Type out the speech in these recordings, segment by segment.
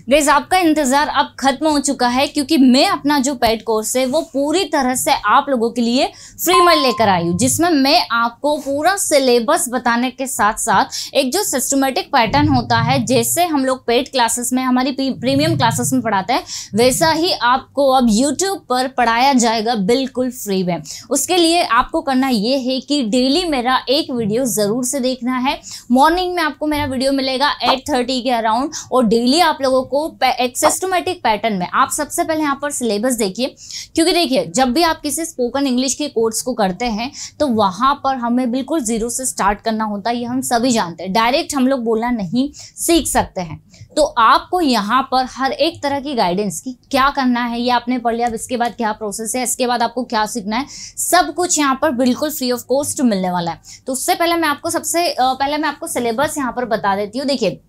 Guys आपका इंतजार अब खत्म हो चुका है, क्योंकि मैं अपना जो पेड कोर्स है वो पूरी तरह से आप लोगों के लिए फ्री में लेकर आई हूँ, जिसमें मैं आपको पूरा सिलेबस बताने के साथ साथ एक जो सिस्टमेटिक पैटर्न होता है, जैसे हम लोग पेड क्लासेस में हमारी प्रीमियम क्लासेस में पढ़ाते हैं, वैसा ही आपको अब यूट्यूब पर पढ़ाया जाएगा बिल्कुल फ्री में। उसके लिए आपको करना ये है कि डेली मेरा एक वीडियो जरूर से देखना है। मॉर्निंग में आपको मेरा वीडियो मिलेगा 8:30 के अराउंड, और डेली आप लोगों को एक सिस्टमेटिक पैटर्न में आप सबसे पहले यहाँ पर सिलेबस देखिए, क्योंकि देखिए जब भी आप किसी स्पोकन इंग्लिश के कोर्स को करते हैं तो वहां पर हमें बिल्कुल जीरो से स्टार्ट करना होता है, ये हम सभी जानते हैं। डायरेक्ट हम लोग बोलना नहीं सीख सकते हैं, तो आपको यहाँ पर हर एक तरह की गाइडेंस की क्या करना है ये आपने पढ़ लिया, अब इसके बाद क्या प्रोसेस है, इसके बाद आपको क्या सीखना है, सब कुछ यहाँ पर बिल्कुल फ्री ऑफ कॉस्ट मिलने वाला है। तो उससे पहले मैं आपको सिलेबस यहाँ पर बता देती हूँ। देखिए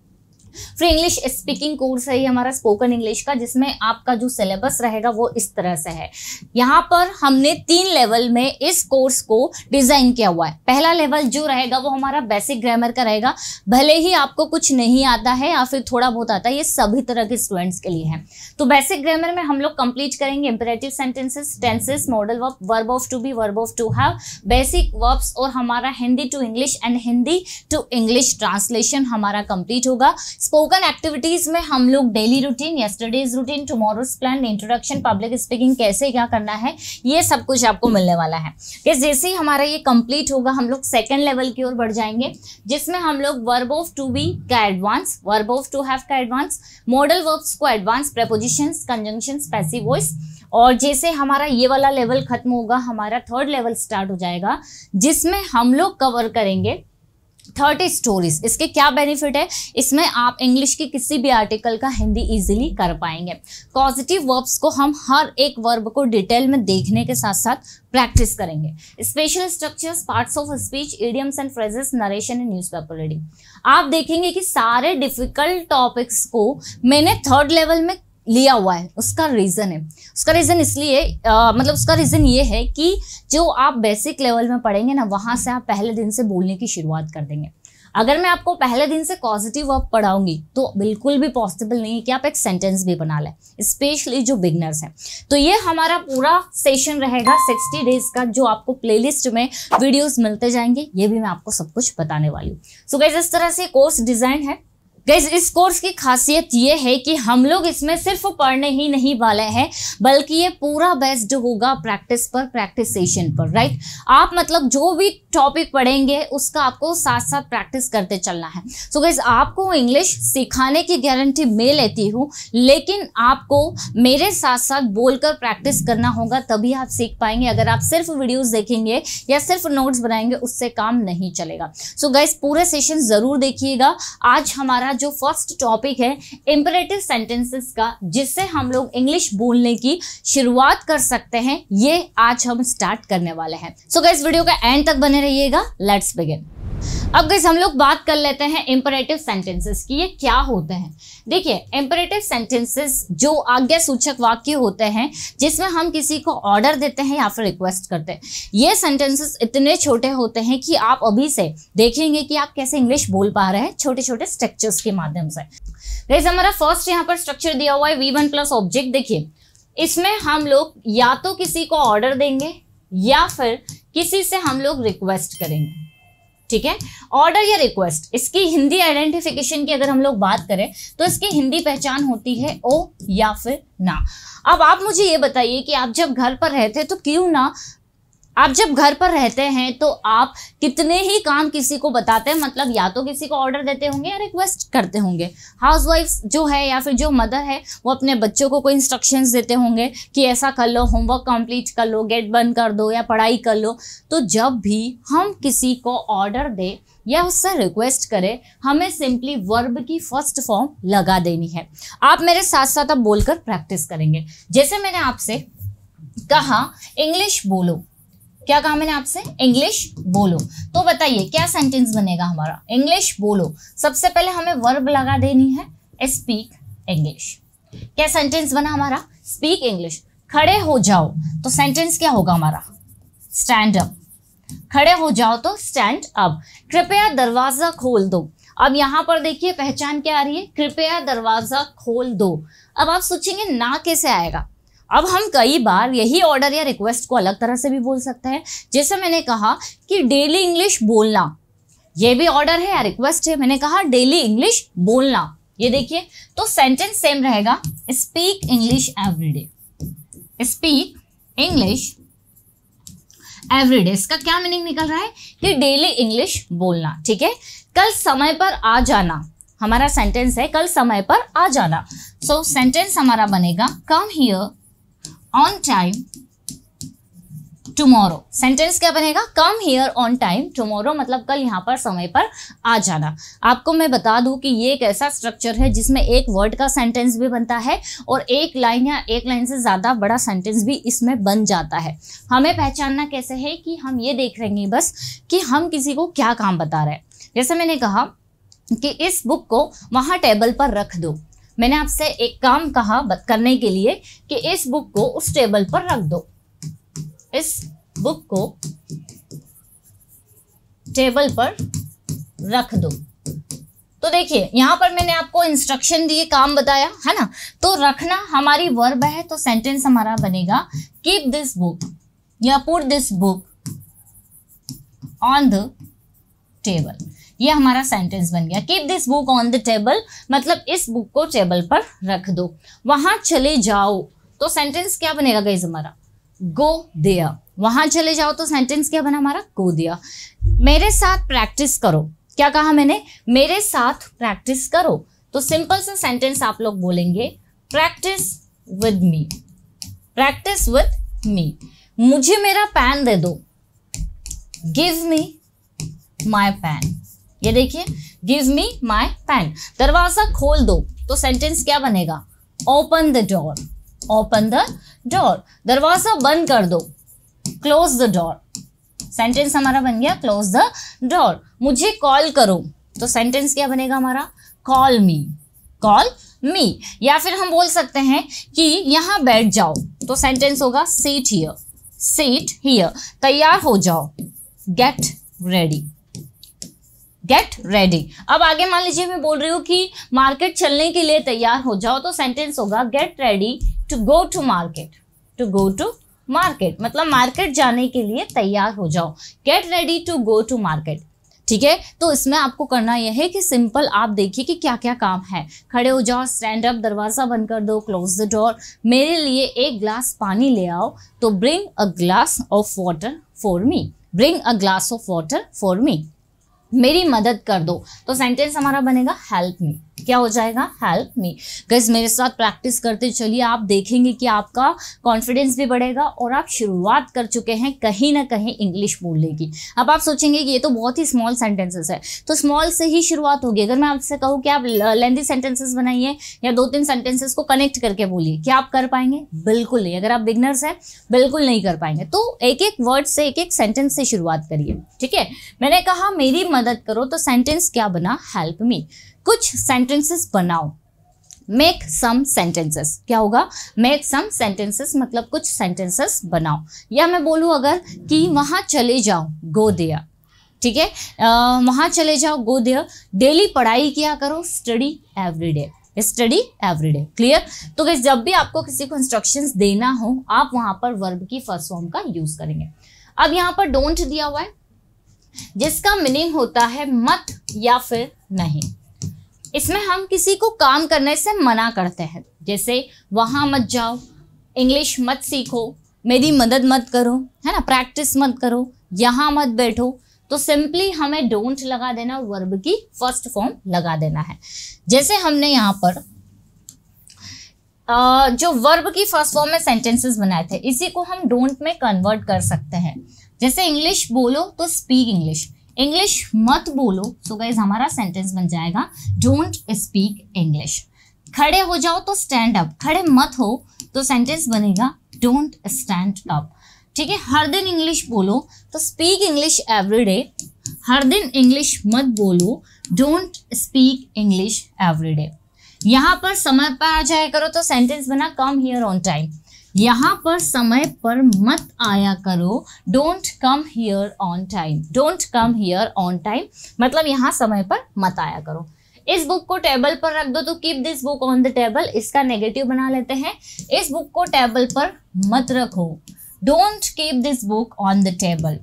फ्री इंग्लिश स्पीकिंग कोर्स है ये हमारा स्पोकन इंग्लिश का, जिसमें आपका जो सिलेबस रहेगा वो इस तरह से है। यहाँ पर हमने 3 लेवल में इस कोर्स को डिजाइन किया हुआ है। पहला लेवल जो रहेगा वो हमारा बेसिक ग्रामर का रहेगा, भले ही आपको कुछ नहीं आता है या फिर थोड़ा बहुत आता है, ये सभी तरह के स्टूडेंट्स के लिए है। तो बेसिक ग्रामर में हम लोग कंप्लीट करेंगे imperative sentences, tenses, modal verb, verb of to be, verb of to have, basic verbs, और हमारा Hindi to English and Hindi to English translation हमारा कंप्लीट होगा। स्पोकन एक्टिविटीज में हम लोग daily routine, yesterday's routine, tomorrow's plan, introduction, public speaking कैसे क्या करना है, ये सब कुछ आपको मिलने वाला है। जैसे ही हमारा ये कंप्लीट होगा हम लोग सेकंड लेवल की ओर बढ़ जाएंगे, जिसमें हम लोग वर्ब ऑफ टू बी का advance, verb of to have का एडवांस, मॉडल वर्ब्स को advance, prepositions, conjunctions, passive voice, और जैसे हमारा ये वाला लेवल खत्म होगा हमारा थर्ड लेवल स्टार्ट हो जाएगा, जिसमें हम लोग कवर करेंगे 30 स्टोरीज। इसके क्या बेनिफिट है, इसमें आप इंग्लिश के किसी भी आर्टिकल का हिंदी इजीली कर पाएंगे। पॉजिटिव वर्ब्स को हम हर एक वर्ब को डिटेल में देखने के साथ साथ प्रैक्टिस करेंगे। Special structures, parts of speech, idioms and phrases, narration and newspaper reading. आप देखेंगे कि सारे डिफिकल्ट टॉपिक्स को मैंने थर्ड लेवल में लिया हुआ है। उसका रीजन ये है कि जो आप बेसिक लेवल में पढ़ेंगे ना, वहां से आप पहले दिन से बोलने की शुरुआत कर देंगे। अगर मैं आपको पहले दिन से पॉजिटिव वर्ब पढ़ाऊंगी तो बिल्कुल भी पॉसिबल नहीं है कि आप एक सेंटेंस भी बना लें, स्पेशली जो बिगनर्स हैं। तो ये हमारा पूरा सेशन रहेगा 60 डेज का, जो आपको प्लेलिस्ट में वीडियोस मिलते जाएंगे, ये भी मैं आपको सब कुछ बताने वाली हूँ। सो गाइस इस तरह से कोर्स डिजाइन है। गाइस इस कोर्स की खासियत ये है कि हम लोग इसमें सिर्फ पढ़ने ही नहीं वाले हैं, बल्कि ये पूरा बेस्ड होगा प्रैक्टिस पर, प्रैक्टिस सेशन पर, राइट। आप मतलब जो भी टॉपिक पढ़ेंगे उसका आपको साथ साथ प्रैक्टिस करते चलना है। सो गाइस आपको इंग्लिश सिखाने की गारंटी मैं लेती हूँ, लेकिन आपको मेरे साथ साथ बोलकर प्रैक्टिस करना होगा, तभी आप सीख पाएंगे। अगर आप सिर्फ वीडियोस देखेंगे या सिर्फ नोट्स बनाएंगे उससे काम नहीं चलेगा। सो गाइस पूरे सेशन जरूर देखिएगा। आज हमारा जो फर्स्ट टॉपिक है इंपेरेटिव सेंटेंसेस का, जिससे हम लोग इंग्लिश बोलने की शुरुआत कर सकते हैं, ये आज हम स्टार्ट करने वाले हैं। सो गाइस वीडियो का एंड तक बने रहिएगा। Let's begin. अब गाइस हम लोग बात कर लेते हैं इंपेरेटिव सेंटेंसेस की, ये क्या होते हैं। देखिए इंपेरेटिव सेंटेंसेस जो आज्ञा सूचक वाक्य होते हैं, जिसमें हम किसी को ऑर्डर देते हैं या फिर रिक्वेस्ट करते हैं। ये सेंटेंसेस इतने छोटे होते हैं कि आप अभी से देखेंगे कि आप कैसे इंग्लिश बोल पा रहे हैं छोटे छोटे स्ट्रक्चर्स के माध्यम से। गाइस हमारा फर्स्ट यहाँ पर स्ट्रक्चर दिया हुआ है V1 प्लस ऑब्जेक्ट। देखिए इसमें हम लोग या तो किसी को ऑर्डर देंगे या फिर किसी से हम लोग रिक्वेस्ट करेंगे, ठीक है। ऑर्डर या रिक्वेस्ट, इसकी हिंदी आइडेंटिफिकेशन की अगर हम लोग बात करें तो इसकी हिंदी पहचान होती है ओ या फिर ना। अब आप मुझे ये बताइए कि आप जब घर पर रहते तो क्यों ना, आप जब घर पर रहते हैं तो आप कितने ही काम किसी को बताते हैं, मतलब या तो किसी को ऑर्डर देते होंगे या रिक्वेस्ट करते होंगे। हाउसवाइफ जो है या फिर जो मदर है वो अपने बच्चों को कोई इंस्ट्रक्शंस देते होंगे कि ऐसा कर लो, होमवर्क कंप्लीट कर लो, गेट बंद कर दो या पढ़ाई कर लो। तो जब भी हम किसी को ऑर्डर दे या उससे रिक्वेस्ट करें, हमें सिंपली वर्ब की फर्स्ट फॉर्म लगा देनी है। आप मेरे साथ साथ अब बोलकर प्रैक्टिस करेंगे। जैसे मैंने आपसे कहा इंग्लिश बोलो, क्या कहा मैंने आपसे, इंग्लिश बोलो, तो बताइए क्या सेंटेंस बनेगा हमारा, इंग्लिश बोलो। सबसे पहले हमें वर्ब लगा देनी है स्पीक इंग्लिश। क्या सेंटेंस बना हमारा, स्पीक इंग्लिश। खड़े हो जाओ तो सेंटेंस क्या होगा हमारा, स्टैंड अप। खड़े हो जाओ तो स्टैंड अप। कृपया दरवाजा खोल दो, अब यहाँ पर देखिए पहचान क्या आ रही है, कृपया दरवाजा खोल दो। अब आप सोचेंगे ना कैसे आएगा। अब हम कई बार यही ऑर्डर या रिक्वेस्ट को अलग तरह से भी बोल सकते हैं। जैसे मैंने कहा कि डेली इंग्लिश बोलना, ये भी ऑर्डर है या रिक्वेस्ट है। मैंने कहा डेली इंग्लिश बोलना, ये देखिए तो सेंटेंस सेम रहेगा, speak English everyday, speak English everyday. इसका क्या मीनिंग निकल रहा है कि डेली इंग्लिश बोलना। ठीक है, कल समय पर आ जाना हमारा सेंटेंस है, कल समय पर आ जाना। सो सेंटेंस हमारा बनेगा come here on time tomorrow. Sentence क्या बनेगा, come here on time tomorrow, मतलब कल यहाँ पर समय पर आ जाना। आपको मैं बता दूं कि ये एक ऐसा स्ट्रक्चर है जिसमें एक वर्ड का सेंटेंस भी बनता है और एक लाइन या एक लाइन से ज़्यादा बड़ा सेंटेंस भी इसमें बन जाता है। हमें पहचानना कैसे है कि हम ये देख रहे हैं बस कि हम किसी को क्या काम बता रहे हैं। जैसे मैंने कहा कि इस बुक को वहाँ टेबल पर रख दो। मैंने आपसे एक काम कहा करने के लिए कि इस बुक को उस टेबल पर रख दो, इस बुक को टेबल पर रख दो। तो देखिए यहाँ पर मैंने आपको इंस्ट्रक्शन दिए, काम बताया है ना। तो रखना हमारी वर्ब है, तो सेंटेंस हमारा बनेगा कीप दिस बुक या put this book on the table. ये हमारा सेंटेंस बन गया, keep this book on the table, मतलब इस बुक को टेबल पर रख दो। वहां चले जाओ, तो सेंटेंस क्या बनेगा गाइस हमारा, गो देयर। वहां चले जाओ तो सेंटेंस क्या बना हमारा, गो देयर। मेरे साथ प्रैक्टिस करो, क्या कहा मैंने, मेरे साथ प्रैक्टिस करो। तो सिंपल सा सेंटेंस आप लोग बोलेंगे practice with me, practice with me. मुझे मेरा पेन दे दो, गिव मी माई पेन। ये देखिए गिव मी माई पेन। दरवाजा खोल दो, तो सेंटेंस क्या बनेगा, open the door, open the door. दरवाजा बंद कर दो, क्लोज द डोर। सेंटेंस हमारा बन गया क्लोज द डोर। मुझे कॉल करो, तो सेंटेंस क्या बनेगा हमारा, कॉल मी, कॉल मी। या फिर हम बोल सकते हैं कि यहां बैठ जाओ, तो सेंटेंस होगा सीट हियर, सीट हियर। तैयार हो जाओ, गेट रेडी, गेट रेडी। अब आगे मान लीजिए मैं बोल रही हूँ कि मार्केट चलने के लिए तैयार हो जाओ, तो सेंटेंस होगा get ready to go to market, to go to market, मतलब मार्केट जाने के लिए तैयार हो जाओ, get ready to go to market. ठीक है, तो इसमें आपको करना यह है कि सिंपल आप देखिए कि क्या क्या काम है। खड़े हो जाओ, स्टैंड अप, दरवाजा बंद कर दो, क्लोज द डोर। मेरे लिए एक ग्लास पानी ले आओ, तो bring a glass of water for me, bring a glass of water for me. मेरी मदद कर दो, तो सेंटेंस हमारा बनेगा हेल्प मी। क्या हो जाएगा, हेल्प मी। गाइस मेरे साथ प्रैक्टिस करते चलिए, आप देखेंगे कि आपका कॉन्फिडेंस भी बढ़ेगा और आप शुरुआत कर चुके हैं कहीं ना कहीं इंग्लिश बोलने की। अब आप सोचेंगे कि ये तो बहुत ही स्मॉल सेंटेंसेस है, तो स्मॉल से ही शुरुआत होगी। अगर मैं आपसे कहूँ कि आप लेंथी सेंटेंसेस बनाइए या 2-3 सेंटेंसेस को कनेक्ट करके बोलिए, क्या आप कर पाएंगे, बिल्कुल नहीं। अगर आप बिगनर्स हैं बिल्कुल नहीं कर पाएंगे। तो एक एक वर्ड से, एक एक सेंटेंस से शुरुआत करिए। ठीक है, मैंने कहा मेरी मदद करो, तो सेंटेंस क्या बना, हेल्प मी। कुछ सेंटेंसेस बनाओ, मेक सम सेंटेंसेस। क्या होगा, मेक सम सेंटेंसेस, मतलब कुछ सेंटेंसेस बनाओ। या मैं बोलूँ अगर कि वहाँ चले जाओ, गो देयर। ठीक है, वहाँ चले जाओ, गो देयर। डेली पढ़ाई किया करो, study everyday, study everyday. Clear. तो गाइस जब भी आपको किसी को इंस्ट्रक्शंस देना हो, आप वहाँ पर वर्ब की फर्स्ट फॉर्म का यूज करेंगे। अब यहाँ पर डोंट दिया हुआ है, जिसका मीनिंग होता है मत या फिर नहीं। इसमें हम किसी को काम करने से मना करते हैं, जैसे वहां मत जाओ, इंग्लिश मत सीखो, मेरी मदद मत करो, है ना, प्रैक्टिस मत करो, यहाँ मत बैठो। तो सिंपली हमें डोंट लगा देना, वर्ब की फर्स्ट फॉर्म लगा देना है। जैसे हमने यहाँ पर जो वर्ब की फर्स्ट फॉर्म में सेंटेंसेस बनाए थे, इसी को हम डोंट में कन्वर्ट कर सकते हैं। जैसे इंग्लिश बोलो तो स्पीक इंग्लिश, इंग्लिश मत बोलो तो गाइस हमारा सेंटेंस बन जाएगा डोंट स्पीक इंग्लिश। खड़े हो जाओ तो स्टैंड अप, खड़े मत हो तो सेंटेंस बनेगा डोंट स्टैंड अप। ठीक है, हर दिन इंग्लिश बोलो तो स्पीक इंग्लिश एवरीडे, हर दिन इंग्लिश मत बोलो, डोंट स्पीक इंग्लिश एवरीडे। यहाँ पर समय पर आ जाया करो, तो सेंटेंस बना कम हियर ऑन टाइम, यहाँ पर समय पर मत आया करो, don't come here on time, don't come here on time मतलब यहाँ समय पर मत आया करो। इस बुक को टेबल पर रख दो तो keep this book on the table, इसका नेगेटिव बना लेते हैं, इस बुक को टेबल पर मत रखो, don't keep this book on the table.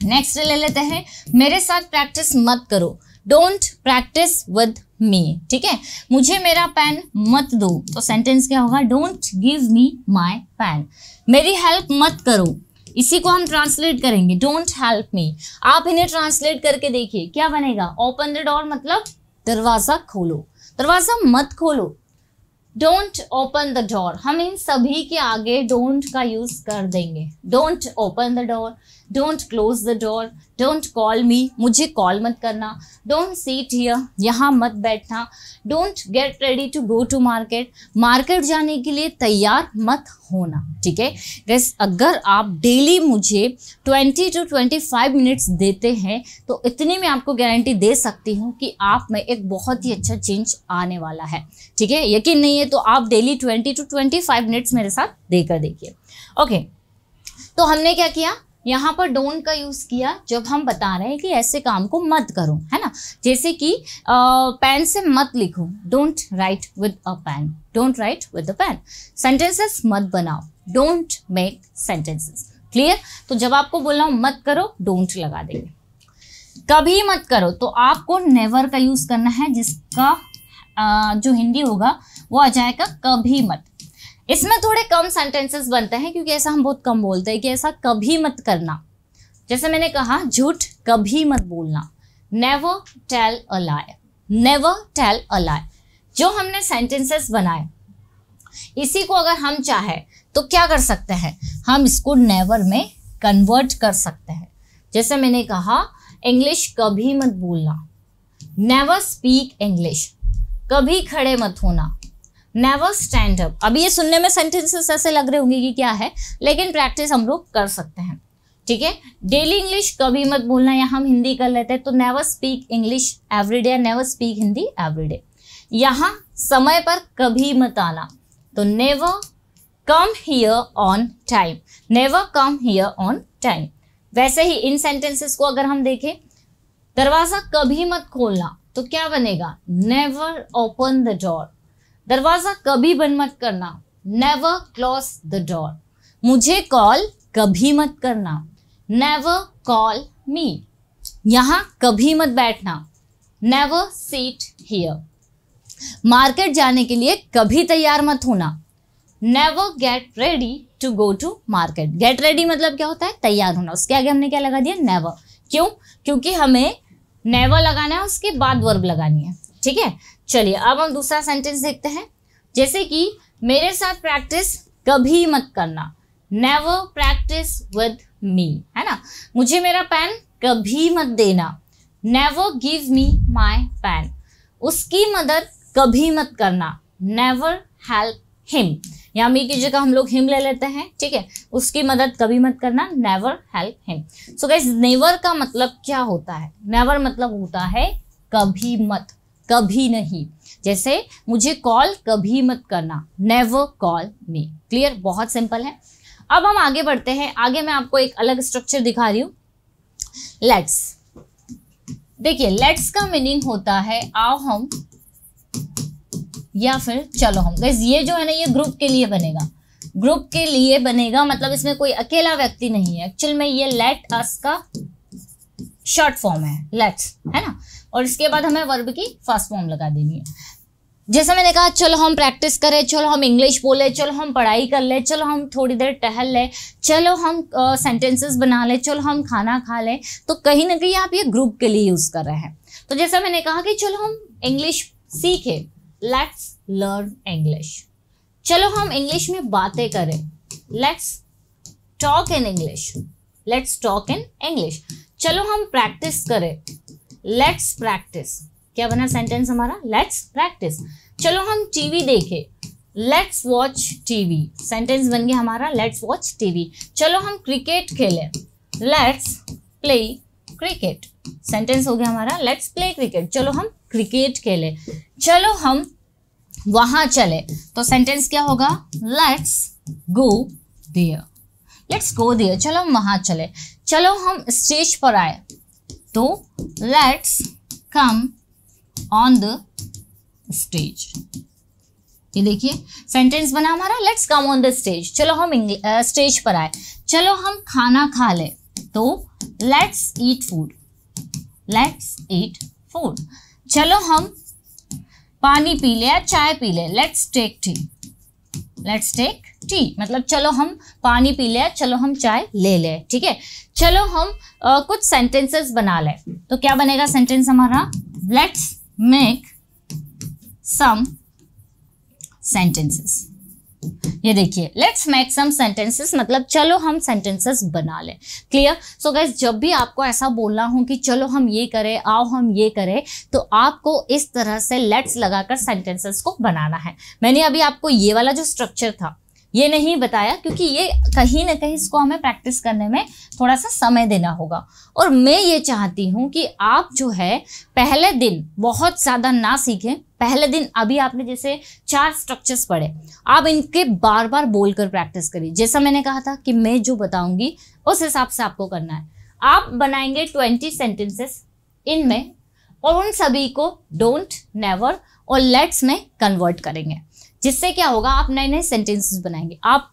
Next ले लेते हैं, मेरे साथ प्रैक्टिस मत करो, डोंट प्रैक्टिस विद मी, ठीक है, मुझे मेरा पेन मत दो, तो सेंटेंस क्या होगा, don't give me my pen. मेरी हेल्प मत करो, इसी को हम ट्रांसलेट करेंगे, डोंट हेल्प मी। आप इन्हें ट्रांसलेट करके देखिए क्या बनेगा, ओपन द डोर मतलब दरवाजा खोलो, दरवाजा मत खोलो, डोंट ओपन द डोर। हम इन सभी के आगे डोंट का यूज कर देंगे, don't open the door, don't close the door, don't call मी, मुझे कॉल मत करना, डोंट सीट हियर, यहाँ मत बैठना, don't get ready to go to market, market जाने के लिए तैयार मत होना, ठीक है गाइस। अगर आप डेली मुझे 20 to 25 मिनट्स देते हैं तो इतनी मैं आपको गारंटी दे सकती हूँ कि आप में एक बहुत ही अच्छा चेंज आने वाला है, ठीक है। यकीन नहीं है तो आप डेली 20 to 25 मिनट्स मेरे साथ देकर देखिए। ओके, तो हमने क्या किया, यहाँ पर डोंट का यूज किया जब हम बता रहे हैं कि ऐसे काम को मत करो, है ना, जैसे कि पेन से मत लिखो, don't write with a pen, don't write with a pen. Sentences मत बनाओ, डोंट मेक सेंटेंसेस, क्लियर। तो जब आपको बोलना हो मत करो, डोंट लगा देंगे। कभी मत करो तो आपको नेवर का यूज करना है, जिसका जो हिंदी होगा वो आ जाएगा कभी मत। इसमें थोड़े कम सेंटेंसेस बनते हैं क्योंकि ऐसा हम बहुत कम बोलते हैं कि ऐसा कभी मत करना। जैसे मैंने कहा झूठ कभी मत बोलना, never tell a lie, never tell a lie. जो हमने सेंटेंसेस बनाए इसी को अगर हम चाहे तो क्या कर सकते हैं, हम इसको नेवर में कन्वर्ट कर सकते हैं। जैसे मैंने कहा इंग्लिश कभी मत बोलना, नेवर स्पीक इंग्लिश, कभी खड़े मत होना, नेवर स्टैंड अप। अभी ये सुनने में सेंटेंसेस ऐसे लग रहे होंगे कि क्या है, लेकिन प्रैक्टिस हम लोग कर सकते हैं, ठीक है। डेली इंग्लिश कभी मत बोलना, यहाँ हम हिंदी कर लेते हैं तो never speak English everyday, never speak Hindi everyday. यहाँ समय पर कभी मत आना तो never come here on time, never come here on time. वैसे ही इन सेंटेंसेस को अगर हम देखें, दरवाजा कभी मत खोलना तो क्या बनेगा, नेवर ओपन द डोर, दरवाजा कभी बंद मत करना, नेवर क्लोज द डोर। मुझे कॉल कभी मत करना, नेवर कॉल मी। यहाँ कभी मत बैठना, नेवर सीट हियर। मार्केट जाने के लिए कभी तैयार मत होना, never get ready to go to market. Get ready मतलब क्या होता है, तैयार होना, उसके आगे हमने क्या लगा दिया, नेवर। क्यों, क्योंकि हमें नेवर लगाना है, उसके बाद वर्ब लगानी है, ठीक है। चलिए अब हम दूसरा सेंटेंस देखते हैं, जैसे कि मेरे साथ प्रैक्टिस कभी मत करना, नेवर प्रैक्टिस विद मी, है ना। मुझे मेरा पेन कभी मत देना, never give me my pen. उसकी मदद कभी मत करना, नेवर हेल्प हिम। यहाँ मी की जगह हम लोग हिम ले लेते हैं, ठीक है। उसकी मदद कभी मत करना, never help him. So guys never का मतलब क्या होता है, नेवर मतलब होता है कभी मत, कभी नहीं। जैसे मुझे कॉल कभी मत करना, नेवर कॉल मी, क्लियर, बहुत सिंपल है। अब हम आगे बढ़ते हैं, आगे मैं आपको एक अलग स्ट्रक्चर दिखा रही हूँ। लेट्स, देखिए लेट्स का मीनिंग होता है आओ हम या फिर चलो हम। गाइस ये जो है ना, ये ग्रुप के लिए बनेगा, ग्रुप के लिए बनेगा, मतलब इसमें कोई अकेला व्यक्ति नहीं है। एक्चुअल में ये लेट अस का शॉर्ट फॉर्म है, लेट्स, है ना, और इसके बाद हमें वर्ब की फर्स्ट फॉर्म लगा देनी है। जैसे मैंने कहा चलो हम प्रैक्टिस करें, चलो हम इंग्लिश बोले, चलो हम पढ़ाई कर ले, चलो हम थोड़ी देर टहल ले, चलो हम सेंटेंसेस बना ले, चलो हम खाना खा ले, तो कहीं ना कहीं आप ये ग्रुप के लिए यूज कर रहे हैं। तो जैसे मैंने कहा कि चलो हम इंग्लिश सीखे, लेट्स लर्न इंग्लिश। चलो हम इंग्लिश में बातें करें, let's talk in English, let's talk in English. चलो हम प्रैक्टिस करें, लेट्स प्रैक्टिस। क्या बना सेंटेंस हमारा, लेट्स प्रैक्टिस। चलो हम टीवी देखें, लेट्स वॉच टीवी, सेंटेंस बन गया हमारा लेट्स वॉच टीवी। चलो हम क्रिकेट खेलें, लेट्स प्ले क्रिकेट, सेंटेंस हो गया हमारा लेट्स प्ले क्रिकेट। चलो हम क्रिकेट खेलें। चलो हम वहां चले, तो सेंटेंस क्या होगा, let's go there, let's go there, चलो हम वहां चले। चलो हम स्टेज पर आए, तो let's come on the stage. ये देखिए सेंटेंस बना हमारा, let's come on the stage, चलो हम स्टेज पर आए। चलो हम खाना खा ले, तो let's eat food, let's eat food. चलो हम पानी पी ले या चाय पी ले, let's take tea, let's take tea, मतलब चलो हम पानी पी ले, चलो हम चाय ले ले। ठीक है, चलो हम कुछ सेंटेंसेस बना ले, तो क्या बनेगा सेंटेंस हमारा, लेट्स मेक सम सेंटेंसेस। ये देखिए लेट्स मेक सम सेंटेंसेस, मतलब चलो हम सेंटेंसेस बना लें। क्लियर। सो गाइस, जब भी आपको ऐसा बोलना हो कि चलो हम ये करें, आओ हम ये करें, तो आपको इस तरह से लेट्स लगाकर सेंटेंसेस को बनाना है। मैंने अभी आपको ये वाला जो स्ट्रक्चर था ये नहीं बताया, क्योंकि ये कहीं ना कहीं इसको हमें प्रैक्टिस करने में थोड़ा सा समय देना होगा। और मैं ये चाहती हूँ कि आप जो है पहले दिन बहुत ज़्यादा ना सीखें। पहले दिन अभी आपने जैसे 4 स्ट्रक्चर्स पढ़े, आप इनके बार बार बोलकर प्रैक्टिस करिए। जैसा मैंने कहा था कि मैं जो बताऊंगी उस हिसाब से आपको करना है। आप बनाएंगे 20 सेंटेंसेस इनमें, और उन सभी को डोंट, नेवर और लेट्स में कन्वर्ट करेंगे, जिससे क्या होगा, आप नए नए सेंटेंसेस बनाएंगे। आप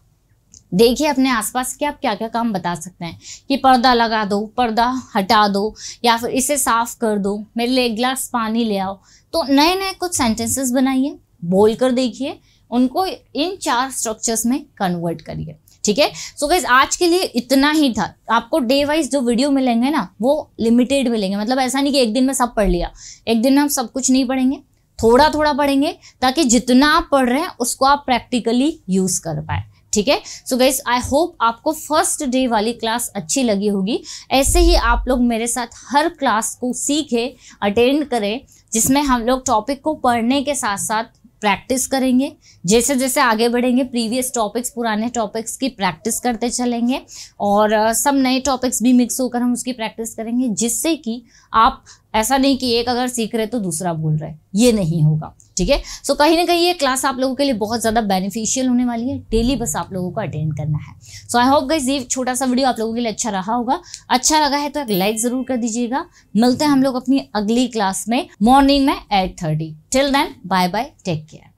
देखिए अपने आसपास कि आप क्या क्या काम बता सकते हैं, कि पर्दा लगा दो, पर्दा हटा दो, या फिर इसे साफ कर दो, मेरे लिए 1 गिलास पानी ले आओ। तो नए नए कुछ सेंटेंसेस बनाइए, बोल कर देखिए, उनको इन 4 स्ट्रक्चर्स में कन्वर्ट करिए। ठीक है। सो गाइस, आज के लिए इतना ही था। आपको डे वाइज जो वीडियो मिलेंगे ना, वो लिमिटेड मिलेंगे। मतलब ऐसा नहीं कि एक दिन में सब पढ़ लिया, एक दिन में हम सब कुछ नहीं पढ़ेंगे, थोड़ा थोड़ा पढ़ेंगे, ताकि जितना आप पढ़ रहे हैं उसको आप प्रैक्टिकली यूज कर पाए। ठीक है। सो गाइस, आई होप आपको फर्स्ट डे वाली क्लास अच्छी लगी होगी। ऐसे ही आप लोग मेरे साथ हर क्लास को सीखें, अटेंड करें, जिसमें हम लोग टॉपिक को पढ़ने के साथ साथ प्रैक्टिस करेंगे। जैसे जैसे आगे बढ़ेंगे, प्रीवियस टॉपिक्स, पुराने टॉपिक्स की प्रैक्टिस करते चलेंगे, और सब नए टॉपिक्स भी मिक्स होकर हम उसकी प्रैक्टिस करेंगे, जिससे कि आप ऐसा नहीं कि एक अगर सीख रहे तो दूसरा भूल रहे, ये नहीं होगा। ठीक है। सो कहीं ना कहीं ये क्लास आप लोगों के लिए बहुत ज़्यादा बेनिफिशियल होने वाली है। डेली बस आप लोगों को अटेंड करना है। सो आई होप गाइस ये छोटा सा वीडियो आप लोगों के लिए अच्छा रहा होगा। अच्छा लगा है तो एक लाइक ज़रूर कर दीजिएगा। मिलते हैं हम लोग अपनी अगली क्लास में मॉर्निंग में 8:30। Till then, bye bye, take care.